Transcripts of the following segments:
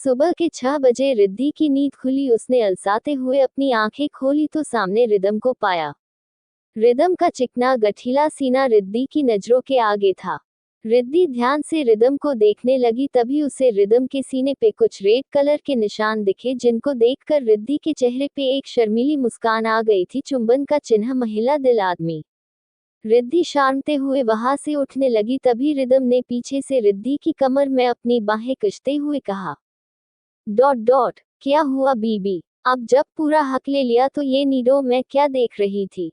सुबह के 6 बजे रिद्धि की नींद खुली। उसने अलसाते हुए अपनी आंखें खोली तो सामने रिदम को पाया। रिदम का चिकना गठीला सीना रिद्धि की नजरों के आगे था। रिद्धि ध्यान से रिदम को देखने लगी, तभी उसे रिदम के सीने पे कुछ रेड कलर के निशान दिखे, जिनको देखकर रिद्धि के चेहरे पे एक शर्मीली मुस्कान आ गई थी। चुंबन का चिन्ह, महिला दिल आदमी। रिद्धि शार्मते हुए वहां से उठने लगी, तभी रिदम ने पीछे से रिद्धि की कमर में अपनी बाहें कचते हुए कहा, क्या हुआ बीबी? अब जब पूरा हक ले लिया तो ये नीडो मैं क्या देख रही थी?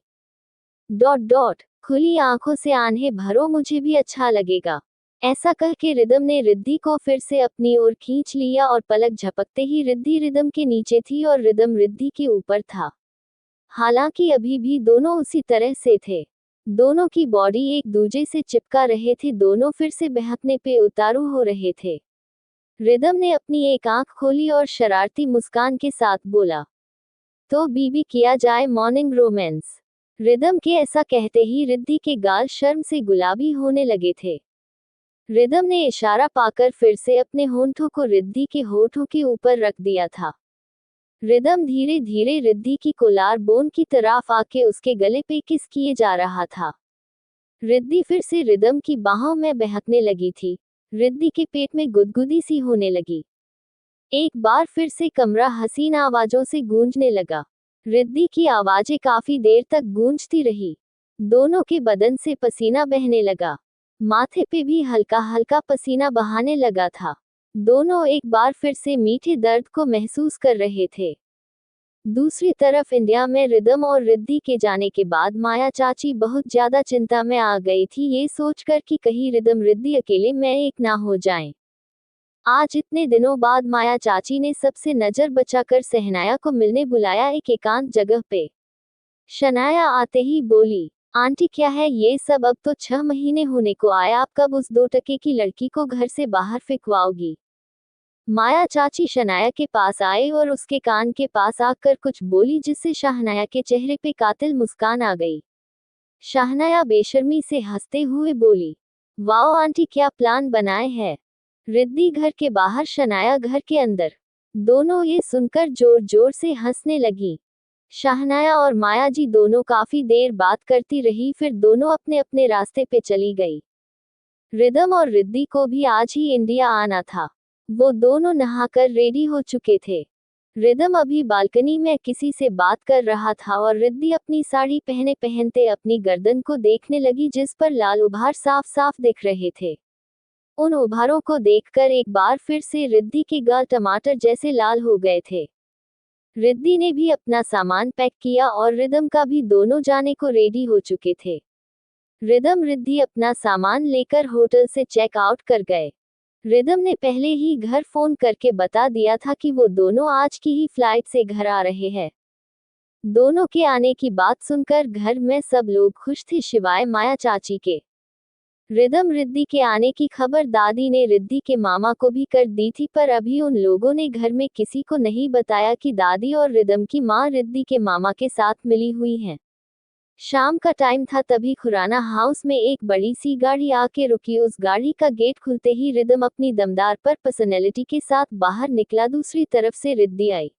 खुली आंखों से आन्हें भरो, मुझे भी अच्छा लगेगा। ऐसा कह के रिदम ने रिद्धि को फिर से अपनी ओर खींच लिया और पलक झपकते ही रिद्धि रिदम के नीचे थी और रिदम रिद्धि के ऊपर था। हालांकि अभी भी दोनों उसी तरह से थे। दोनों की बॉडी एक दूजे से चिपका रहे थे, दोनों फिर से बहकने पे उतारू हो रहे थे। रिदम ने अपनी एक आंख खोली और शरारती मुस्कान के साथ बोला, तो बीबी किया जाए मॉर्निंग रोमांस। रिदम के ऐसा कहते ही रिद्धि के गाल शर्म से गुलाबी होने लगे थे। रिदम ने इशारा पाकर फिर से अपने होंठों को रिद्धि के होठों के ऊपर रख दिया था। रिदम धीरे धीरे रिद्धि की कोलार बोन की तरफ आके उसके गले पे किस किए जा रहा था। रिद्धि फिर से रिदम की बाहों में बहकने लगी थी। रिद्धि के पेट में गुदगुदी सी होने लगी। एक बार फिर से कमरा हसीन आवाजों से गूंजने लगा। रिद्धि की आवाजें काफी देर तक गूंजती रही। दोनों के बदन से पसीना बहने लगा। माथे पे भी हल्का हल्का पसीना बहाने लगा था। दोनों एक बार फिर से मीठे दर्द को महसूस कर रहे थे। दूसरी तरफ इंडिया में रिदम और रिद्धि के जाने के बाद माया चाची बहुत ज्यादा चिंता में आ गई थी, ये सोचकर कि कहीं रिदम रिद्धि अकेले में एक ना हो जाएं। आज इतने दिनों बाद माया चाची ने सबसे नजर बचाकर शहनाया को मिलने बुलाया एक एकांत जगह पे। शनाया आते ही बोली, आंटी क्या है ये सब? अब तो 6 महीने होने को आए, आप कब उस 2 टके की लड़की को घर से बाहर फेंकवाओगी? माया चाची शनाया के पास आए और उसके कान के पास आकर कुछ बोली, जिससे शहनाया के चेहरे पे कातिल मुस्कान आ गई। शहनाया बेशर्मी से हंसते हुए बोली, वाओ आंटी, क्या प्लान बनाए है? रिद्धि घर के बाहर, शनाया घर के अंदर। दोनों ये सुनकर जोर जोर से हंसने लगी। शहनाया और माया जी दोनों काफी देर बात करती रही, फिर दोनों अपने अपने रास्ते पे चली गई। रिदम और रिद्धि को भी आज ही इंडिया आना था। वो दोनों नहाकर रेडी हो चुके थे। रिदम अभी बालकनी में किसी से बात कर रहा था और रिद्धि अपनी साड़ी पहने पहनते अपनी गर्दन को देखने लगी, जिस पर लाल उभार साफ साफ दिख रहे थे। उन उभारों को देखकर एक बार फिर से रिद्धि के गाल टमाटर जैसे लाल हो गए थे। रिद्धि ने भी अपना सामान पैक किया और रिदम का भी, दोनों जाने को रेडी हो चुके थे। रिदम रिद्धि अपना सामान लेकर होटल से चेक आउट कर गए। रिदम ने पहले ही घर फोन करके बता दिया था कि वो दोनों आज की ही फ्लाइट से घर आ रहे हैं। दोनों के आने की बात सुनकर घर में सब लोग खुश थे, शिवाय माया चाची के। रिदम रिद्धि के आने की खबर दादी ने रिद्धि के मामा को भी कर दी थी, पर अभी उन लोगों ने घर में किसी को नहीं बताया कि दादी और रिदम की मां रिद्धि के मामा के साथ मिली हुई हैं। शाम का टाइम था, तभी खुराना हाउस में एक बड़ी सी गाड़ी आके रुकी। उस गाड़ी का गेट खुलते ही रिदम अपनी दमदार पर पर्सनैलिटी के साथ बाहर निकला। दूसरी तरफ से रिद्धि आई।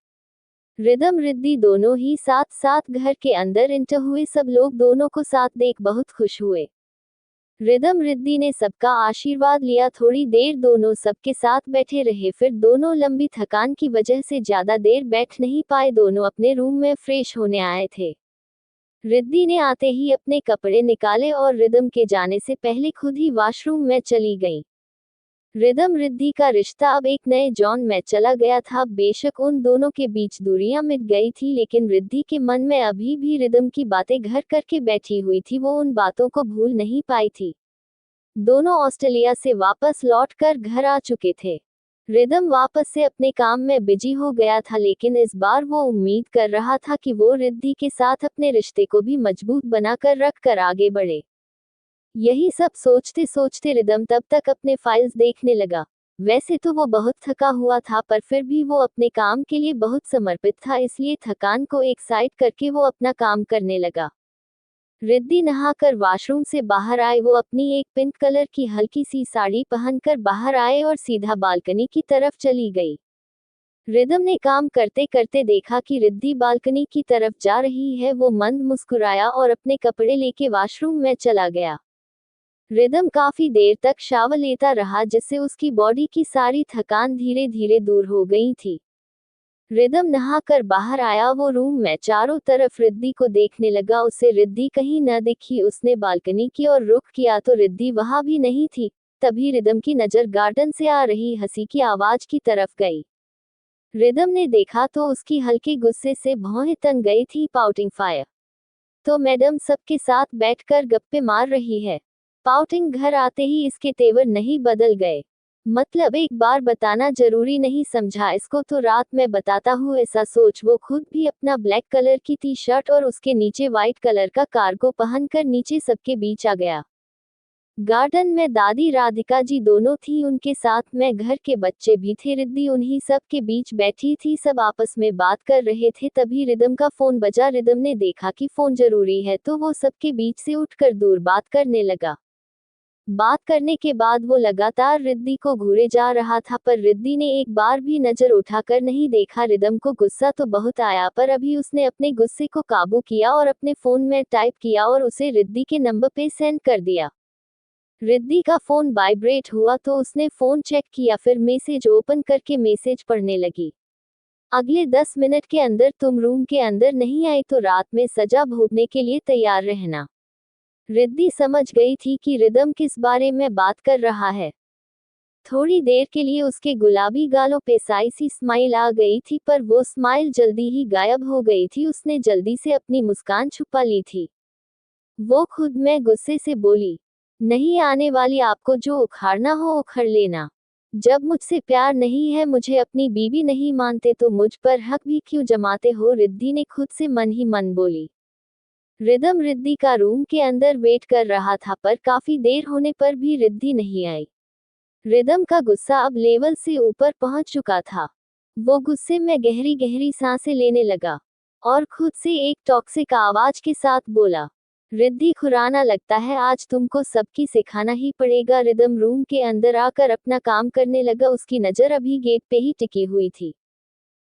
रिदम रिद्धि दोनों ही साथ साथ घर के अंदर एंटर हुए। सब लोग दोनों को साथ देख बहुत खुश हुए। रिदम रिद्धि ने सबका आशीर्वाद लिया। थोड़ी देर दोनों सबके साथ बैठे रहे, फिर दोनों लंबी थकान की वजह से ज्यादा देर बैठ नहीं पाए। दोनों अपने रूम में फ्रेश होने आए थे। रिद्धि ने आते ही अपने कपड़े निकाले और रिदम के जाने से पहले खुद ही वॉशरूम में चली गई। रिदम रिद्धि का रिश्ता अब एक नए जॉन में चला गया था। बेशक उन दोनों के बीच दूरियां मिट गई थी, लेकिन रिद्धि के मन में अभी भी रिदम की बातें घर करके बैठी हुई थी। वो उन बातों को भूल नहीं पाई थी। दोनों ऑस्ट्रेलिया से वापस लौटकर घर आ चुके थे। रिदम वापस से अपने काम में बिजी हो गया था, लेकिन इस बार वो उम्मीद कर रहा था कि वो रिद्धि के साथ अपने रिश्ते को भी मजबूत बनाकर रखकर आगे बढ़े। यही सब सोचते सोचते रिदम तब तक अपने फाइल्स देखने लगा। वैसे तो वो बहुत थका हुआ था, पर फिर भी वो अपने काम के लिए बहुत समर्पित था, इसलिए थकान को एक साइड करके वो अपना काम करने लगा। रिद्धि नहाकर वॉशरूम से बाहर आए। वो अपनी एक पिंक कलर की हल्की सी साड़ी पहनकर बाहर आए और सीधा बालकनी की तरफ चली गई। रिदम ने काम करते करते देखा कि रिद्धि बालकनी की तरफ जा रही है। वो मंद मुस्कुराया और अपने कपड़े लेके वॉशरूम में चला गया। रिदम काफी देर तक शावर लेता रहा, जिससे उसकी बॉडी की सारी थकान धीरे धीरे दूर हो गई थी। रिदम नहाकर बाहर आया। वो रूम में चारों तरफ रिद्धि को देखने लगा। उसे रिद्धि कहीं न दिखी। उसने बालकनी की ओर रुख किया तो रिद्धि वहां भी नहीं थी। तभी रिदम की नजर गार्डन से आ रही हंसी की आवाज की तरफ गई। रिदम ने देखा तो उसकी हल्के गुस्से से भौहें तन गई थी। पाउटिंग फायर तो मैडम सबके साथ बैठकर गप्पे मार रही है। पाउटिंग घर आते ही इसके तेवर नहीं बदल गए। मतलब एक बार बताना जरूरी नहीं समझा इसको तो रात में बताता हूँ, ऐसा सोच वो खुद भी अपना ब्लैक कलर की टी शर्ट और उसके नीचे व्हाइट कलर का कार्गो पहनकर नीचे सबके बीच आ गया। गार्डन में दादी राधिका जी दोनों थी, उनके साथ में घर के बच्चे भी थे। रिद्धि उन्हीं सब के बीच बैठी थी। सब आपस में बात कर रहे थे। तभी रिदम का फोन बजा। रिदम ने देखा कि फोन जरूरी है तो वो सबके बीच से उठकर दूर बात करने लगा। बात करने के बाद वो लगातार रिद्धि को घूरे जा रहा था, पर रिद्धि ने एक बार भी नजर उठाकर नहीं देखा। रिदम को गुस्सा तो बहुत आया, पर अभी उसने अपने गुस्से को काबू किया और अपने फोन में टाइप किया और उसे रिद्धि के नंबर पे सेंड कर दिया। रिद्धि का फोन वाइब्रेट हुआ तो उसने फोन चेक किया, फिर मैसेज ओपन करके मैसेज पढ़ने लगी। अगले 10 मिनट के अंदर तुम रूम के अंदर नहीं आई तो रात में सजा भोगने के लिए तैयार रहना। रिद्धि समझ गई थी कि रिदम किस बारे में बात कर रहा है। थोड़ी देर के लिए उसके गुलाबी गालों पे साई सी स्माइल आ गई थी, पर वो स्माइल जल्दी ही गायब हो गई थी। उसने जल्दी से अपनी मुस्कान छुपा ली थी। वो खुद में गुस्से से बोली, नहीं आने वाली, आपको जो उखाड़ना हो उखड़ लेना। जब मुझसे प्यार नहीं है, मुझे अपनी बीवी नहीं मानते तो मुझ पर हक भी क्यों जमाते हो। रिद्धि ने खुद से मन ही मन बोली। रिदम रिद्धि का रूम के अंदर वेट कर रहा था, पर काफी देर होने पर भी रिद्धि नहीं आई। रिदम का गुस्सा अब लेवल से ऊपर पहुंच चुका था। वो गुस्से में गहरी गहरी सांसें लेने लगा और खुद से एक टॉक्सिक आवाज के साथ बोला, रिद्धि खुराना लगता है, आज तुमको सबकी सिखाना ही पड़ेगा। रिदम रूम के अंदर आकर अपना काम करने लगा। उसकी नजर अभी गेट पे ही टिकी हुई थी।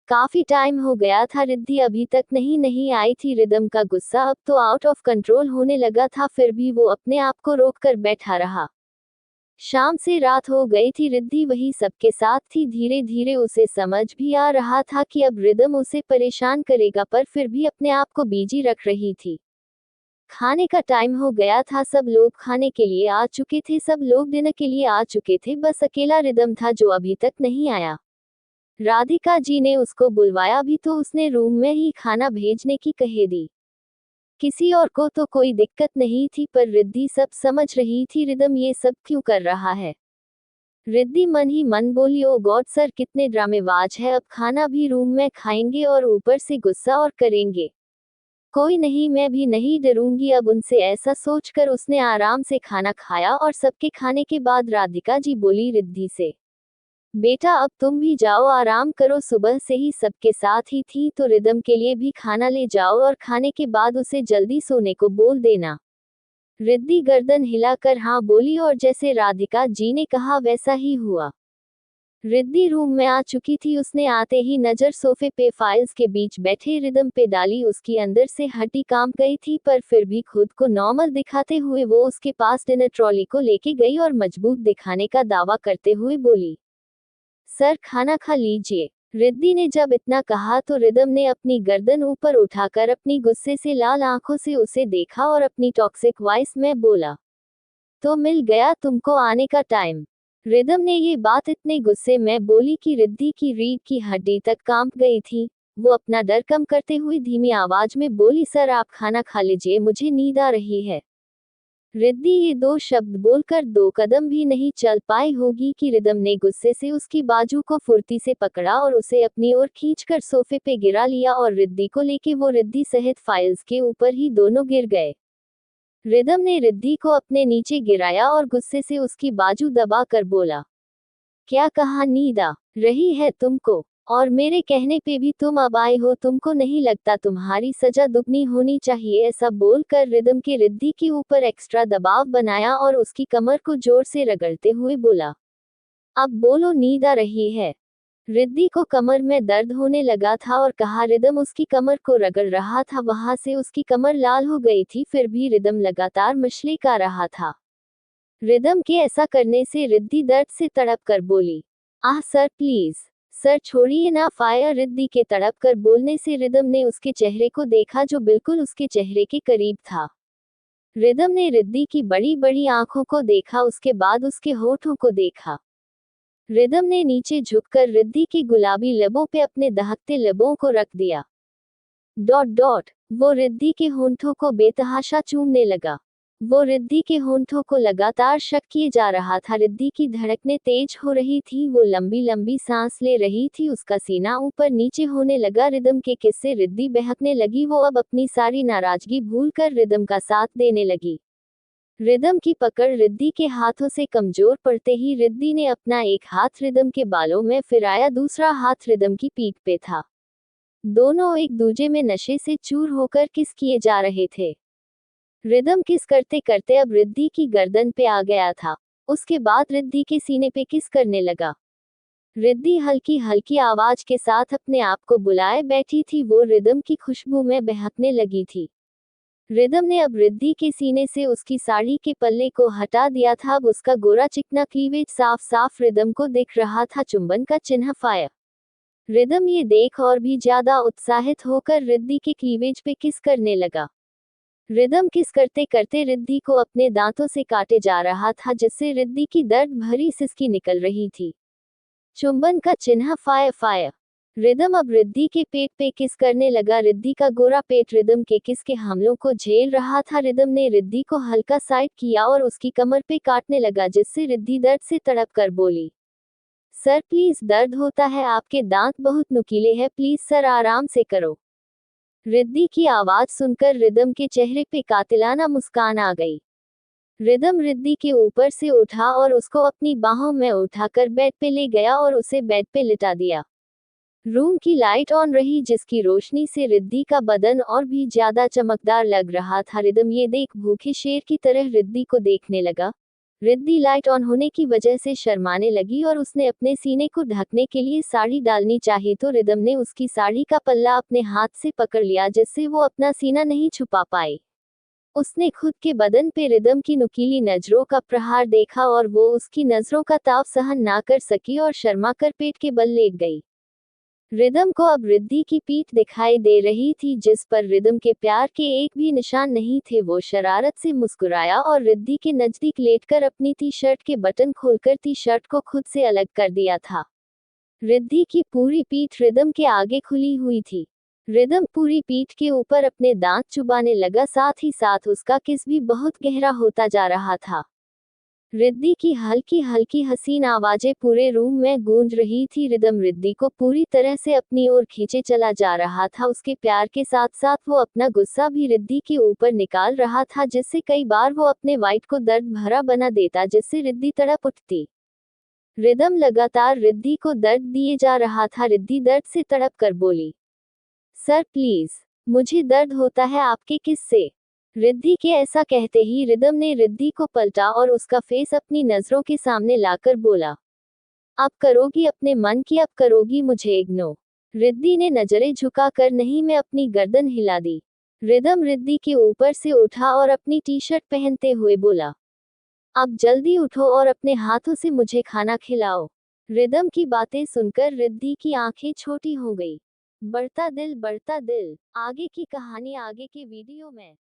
काफी टाइम हो गया था, रिद्धि अभी तक नहीं आई थी। रिदम का गुस्सा अब तो आउट ऑफ कंट्रोल होने लगा था, फिर भी वो अपने आप को रोक कर बैठा रहा। शाम से रात हो गई थी। रिद्धि वही सबके साथ थी। धीरे धीरे उसे समझ भी आ रहा था कि अब रिदम उसे परेशान करेगा, पर फिर भी अपने आप को बिजी रख रही थी। खाने का टाइम हो गया था। सब लोग खाने के लिए आ चुके थे। सब लोग डिनर के लिए आ चुके थे। बस अकेला रिदम था जो अभी तक नहीं आया। राधिका जी ने उसको बुलवाया भी तो उसने रूम में ही खाना भेजने की कह दी। किसी और को तो कोई दिक्कत नहीं थी, पर रिद्धि सब समझ रही थी। रिदम ये सब क्यों कर रहा है। रिद्धि मन ही मन बोली, ओ गॉड सर कितने ड्रामेबाज है, अब खाना भी रूम में खाएंगे और ऊपर से गुस्सा और करेंगे। कोई नहीं, मैं भी नहीं डरूंगी अब उनसे। ऐसा सोचकर उसने आराम से खाना खाया और सबके खाने के बाद राधिका जी बोली रिद्धि से, बेटा अब तुम भी जाओ, आराम करो, सुबह से ही सबके साथ ही थी तो रिदम के लिए भी खाना ले जाओ और खाने के बाद उसे जल्दी सोने को बोल देना। रिद्धि गर्दन हिलाकर हाँ बोली और जैसे राधिका जी ने कहा वैसा ही हुआ। रिद्धि रूम में आ चुकी थी। उसने आते ही नजर सोफे पे फाइल्स के बीच बैठे रिदम पे डाली। उसकी अंदर से हड्डी कांप गई थी, पर फिर भी खुद को नॉर्मल दिखाते हुए वो उसके पास डिनर ट्रॉली को लेके गई और मजबूत दिखाने का दावा करते हुए बोली, सर खाना खा लीजिए। रिद्धि ने जब इतना कहा तो रिदम ने अपनी गर्दन ऊपर उठाकर अपनी गुस्से से लाल आंखों से उसे देखा और अपनी टॉक्सिक वॉइस में बोला, तो मिल गया तुमको आने का टाइम। रिदम ने ये बात इतने गुस्से में बोली कि रिद्धि की रीढ़ की हड्डी तक कांप गई थी। वो अपना डर कम करते हुए धीमी आवाज में बोली, सर आप खाना खा लीजिए, मुझे नींद आ रही है। रिद्धि ये दो शब्द बोलकर 2 कदम भी नहीं चल पाई होगी कि रिदम ने गुस्से से उसकी बाजू को फुर्ती से पकड़ा और उसे अपनी ओर खींचकर सोफे पे गिरा लिया और रिद्धि को लेके वो रिद्धि सहित फाइल्स के ऊपर ही दोनों गिर गए। रिदम ने रिद्धि को अपने नीचे गिराया और गुस्से से उसकी बाजू दबा कर बोला, क्या कहा, नींद आ रही है तुमको? और मेरे कहने पे भी तुम अब आए हो, तुमको नहीं लगता तुम्हारी सजा दुगनी होनी चाहिए? ऐसा बोलकर रिदम के रिद्धि के ऊपर एक्स्ट्रा दबाव बनाया और उसकी कमर को जोर से रगड़ते हुए बोला, अब बोलो नींद आ रही है? रिद्धि को कमर में दर्द होने लगा था और कहा रिदम उसकी कमर को रगड़ रहा था, वहां से उसकी कमर लाल हो गई थी, फिर भी रिदम लगातार मछली खा रहा था। रिदम के ऐसा करने से रिद्धि दर्द से तड़प कर बोली, आह सर प्लीज, सर छोड़िए ना। फायर रिद्धि के तड़प कर बोलने से रिदम ने उसके चेहरे को देखा जो बिल्कुल उसके चेहरे के करीब था। रिदम ने रिद्धि की बड़ी बड़ी आंखों को देखा, उसके बाद उसके होठों को देखा। रिदम ने नीचे झुककर रिद्धि की गुलाबी लबों पे अपने दहकते लबों को रख दिया। डॉट डॉट, वो रिद्धि के होंठों को बेतहाशा चूमने लगा। वो रिद्धि के होंठों को लगातार शक किए जा रहा था। रिद्धि की धड़कनें तेज हो रही थी, वो लंबी लंबी सांस ले रही थी, उसका सीना ऊपर नीचे होने लगा। रिदम के किस्से रिद्धि बहकने लगी, वो अब अपनी सारी नाराजगी भूलकर रिदम का साथ देने लगी। रिदम की पकड़ रिद्धि के हाथों से कमजोर पड़ते ही रिद्धि ने अपना एक हाथ रिदम के बालों में फिराया, दूसरा हाथ रिदम की पीठ पे था। दोनों एक दूजे में नशे से चूर होकर किस किए जा रहे थे। रिदम किस करते करते अब रिद्धि की गर्दन पे आ गया था। उसके बाद रिद्धि के सीने पे किस करने लगा। रिद्धि हल्की हल्की आवाज के साथ अपने आप को बुलाए बैठी थी, वो रिदम की खुशबू में बहकने लगी थी। रिदम ने अब रिद्धि के सीने से उसकी साड़ी के पल्ले को हटा दिया था, अब उसका गोरा चिकना क्लीवेज साफ साफ रिदम को दिख रहा था। चुंबन का चिन्ह फायर। रिदम ये देख और भी ज्यादा उत्साहित होकर रिद्धि के क्लीवेज पे किस करने लगा। रिदम किस करते करते रिद्धि को अपने दांतों से काटे जा रहा था, जिससे रिद्धि की दर्द भरी सिसकी निकल रही थी। चुंबन का चिन्ह फायर फायर। रिदम अब रिद्धि के पेट पे किस करने लगा। रिद्धि का गोरा पेट रिदम के किस के हमलों को झेल रहा था। रिदम ने रिद्धि को हल्का साइड किया और उसकी कमर पे काटने लगा, जिससे रिद्धि दर्द से तड़प कर बोली, सर प्लीज दर्द होता है, आपके दांत बहुत नुकीले हैं, प्लीज सर आराम से करो। रिद्धि की आवाज सुनकर रिदम के चेहरे पे कातिलाना मुस्कान आ गई। रिदम रिद्धि के ऊपर से उठा और उसको अपनी बाहों में उठाकर बेड पे ले गया और उसे बेड पे लिटा दिया। रूम की लाइट ऑन रही, जिसकी रोशनी से रिद्धि का बदन और भी ज्यादा चमकदार लग रहा था। रिदम ये देख भूखे शेर की तरह रिद्धि को देखने लगा। रिद्धि लाइट ऑन होने की वजह से शर्माने लगी और उसने अपने सीने को ढकने के लिए साड़ी डालनी चाहिए, तो रिदम ने उसकी साड़ी का पल्ला अपने हाथ से पकड़ लिया, जिससे वो अपना सीना नहीं छुपा पाए। उसने खुद के बदन पे रिदम की नुकीली नजरों का प्रहार देखा और वो उसकी नजरों का ताप सहन ना कर सकी और शर्मा कर पेट के बल लेट गई। रिदम को अब रिद्धि की पीठ दिखाई दे रही थी, जिस पर रिदम के प्यार के एक भी निशान नहीं थे। वो शरारत से मुस्कुराया और रिद्धि के नजदीक लेटकर अपनी टी शर्ट के बटन खोलकर टी शर्ट को खुद से अलग कर दिया था। रिद्धि की पूरी पीठ रिदम के आगे खुली हुई थी। रिदम पूरी पीठ के ऊपर अपने दांत चुबाने लगा, साथ ही साथ उसका किस भी बहुत गहरा होता जा रहा था। रिद्धि की हल्की हल्की हसीन आवाजें पूरे रूम में गूंज रही थी। रिदम रिद्धि को पूरी तरह से अपनी ओर खींचे चला जा रहा था। उसके प्यार के साथ साथ वो अपना गुस्सा भी रिद्धि के ऊपर निकाल रहा था, जिससे कई बार वो अपने वाइट को दर्द भरा बना देता, जिससे रिद्धि तड़प उठती। रिदम लगातार रिद्धि को दर्द दिए जा रहा था। रिद्धि दर्द से तड़प कर बोली, सर प्लीज, मुझे दर्द होता है आपके किस से। रिद्धि के ऐसा कहते ही रिदम ने रिद्धि को पलटा और उसका फेस अपनी नजरों के सामने लाकर बोला, अब करोगी अपने मन की, अब करोगी मुझे इग्नोर। रिद्धि ने नजरें झुकाकर नहीं में अपनी गर्दन हिला दी। रिदम रिद्धि के ऊपर से उठा और अपनी टी शर्ट पहनते हुए बोला, अब जल्दी उठो और अपने हाथों से मुझे खाना खिलाओ। रिदम की बातें सुनकर रिद्धि की आंखें छोटी हो गई। बढ़ता दिल आगे की कहानी आगे के वीडियो में।